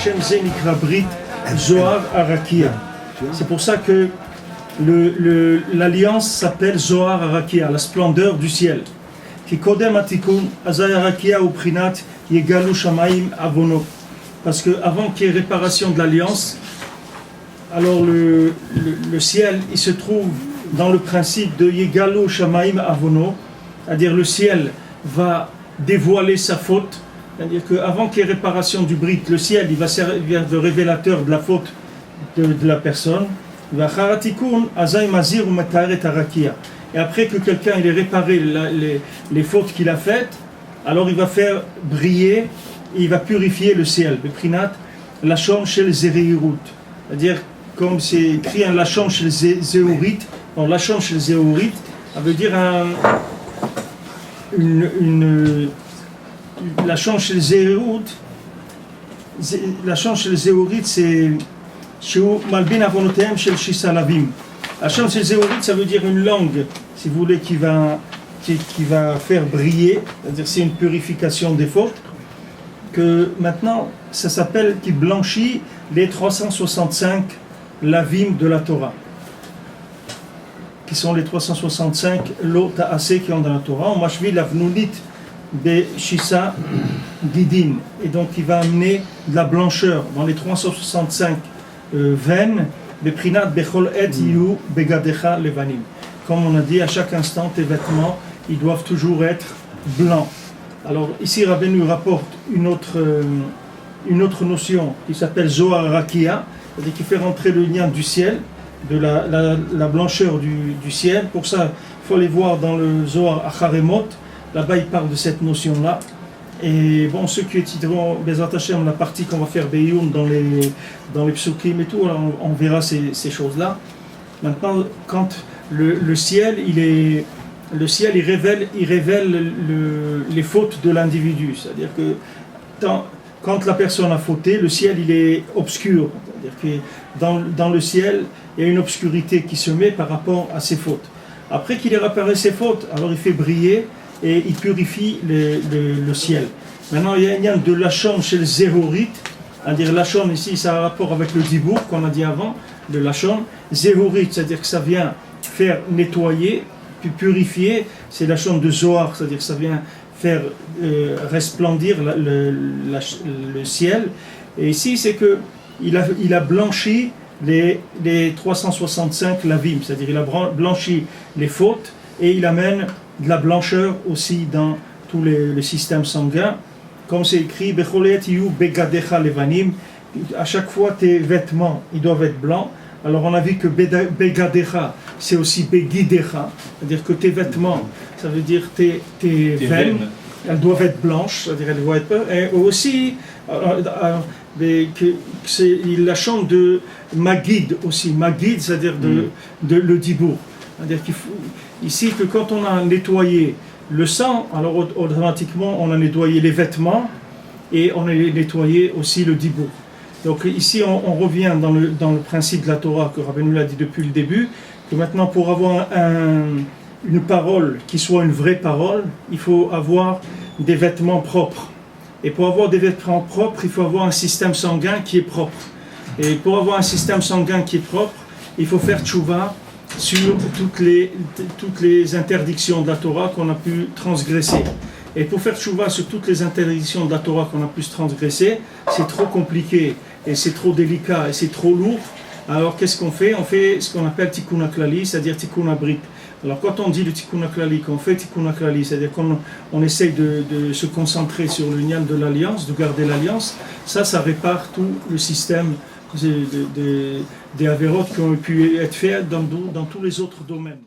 Shem Ze Nikra Brit Zohar Arakia. C'est pour ça que l'alliance s'appelle Zohar Arakia, la splendeur du ciel. Ki Kodem Atikun Azay Arakia ou Prinat Yegalu Shamaim Avono. Parce qu'avant qu'il y ait réparation de l'alliance, alors le ciel, il se trouve dans le principe de Yegalu Shamaim Avono, c'est-à-dire le ciel va dévoiler sa faute, c'est-à-dire qu'avant qu'il y ait réparation du brit, le ciel il va servir de révélateur de la faute de la personne. Et après que quelqu'un ait réparé les fautes qu'il a faites, alors il va faire briller et il va purifier le ciel. Lachon shel zereirut, c'est-à-dire comme c'est écrit un lachon shel zeourit. Donc lachon shel zeourit, ça veut dire lachon shel zeourit. Lachon shel zeourit, c'est malbin avonotem shel shisalavim. Lachon shel zeourit, ça veut dire une langue, si vous voulez, qui va faire briller, c'est-à-dire c'est une purification des fautes. Que maintenant, ça s'appelle qui blanchit les 365 lavim de la Torah, qui sont les 365 lots ta'aseh qui ont dans la Torah. On mashvi l'avnunit be shisa gidin, et donc il va amener de la blancheur dans les 365 veines, beprinat bechol et yu begadecha levanim. Comme on a dit, à chaque instant, tes vêtements, ils doivent toujours être blancs. Alors ici, Rabbeinu rapporte une autre notion qui s'appelle Zohar Arakia, c'est-à-dire qui fait rentrer le lien du ciel, de la blancheur du ciel. Pour ça, il faut aller voir dans le Zohar Acharemot, là-bas il parle de cette notion-là. Et bon, ceux qui étudieront Bezrat Hashem, la partie qu'on va faire Beyoun dans les psukim et tout, alors on verra ces choses-là. Maintenant, quand le ciel, il révèle les fautes de l'individu. C'est-à-dire que quand la personne a fauté, le ciel il est obscur. C'est-à-dire que dans le ciel, il y a une obscurité qui se met par rapport à ses fautes. Après qu'il ait réparé ses fautes, alors il fait briller et il purifie le ciel. Maintenant, il y a un lien de lachon chez le zéhorit. C'est-à-dire lachon ici, ça a un rapport avec le dibour qu'on a dit avant, de lachon. Zéhorit, c'est-à-dire que ça vient faire nettoyer, puis purifier, c'est la chambre de Zohar, c'est-à-dire que ça vient faire resplendir le ciel. Et ici, c'est que il a blanchi les 365 lavim, c'est-à-dire il a blanchi les fautes et il amène de la blancheur aussi dans tous les systèmes sanguins. Comme c'est écrit, Becholet yu begadecha levanim, à chaque fois tes vêtements ils doivent être blancs. Alors on a vu que Begadecha, c'est aussi Begidecha, c'est-à-dire que tes vêtements, ça veut dire tes veines, elles doivent être blanches, c'est-à-dire elles doivent être... Et aussi, il la chante de Magid aussi, Magid, c'est-à-dire de le dibour. C'est-à-dire qu'il faut, ici, que quand on a nettoyé le sang, alors automatiquement on a nettoyé les vêtements et on a nettoyé aussi le dibour. Donc ici, on revient dans le principe de la Torah que Rabbeinu l'a dit depuis le début, que maintenant pour avoir une parole qui soit une vraie parole, il faut avoir des vêtements propres. Et pour avoir des vêtements propres, il faut avoir un système sanguin qui est propre. Et pour avoir un système sanguin qui est propre, il faut faire tchouva sur toutes les interdictions de la Torah qu'on a pu transgresser. Et pour faire tchouva sur toutes les interdictions de la Torah qu'on a pu transgresser, c'est trop compliqué, et c'est trop délicat, et c'est trop lourd. Alors qu'est-ce qu'on fait? On fait ce qu'on appelle tikkun haklali, c'est-à-dire tikkun habrit. Alors quand on dit le tikkun haklali, qu'on fait tikkun haklali, c'est-à-dire qu'on essaye de se concentrer sur le nian de l'alliance, de garder l'alliance, ça répare tout le système des avérotes qui ont pu être faits dans tous les autres domaines.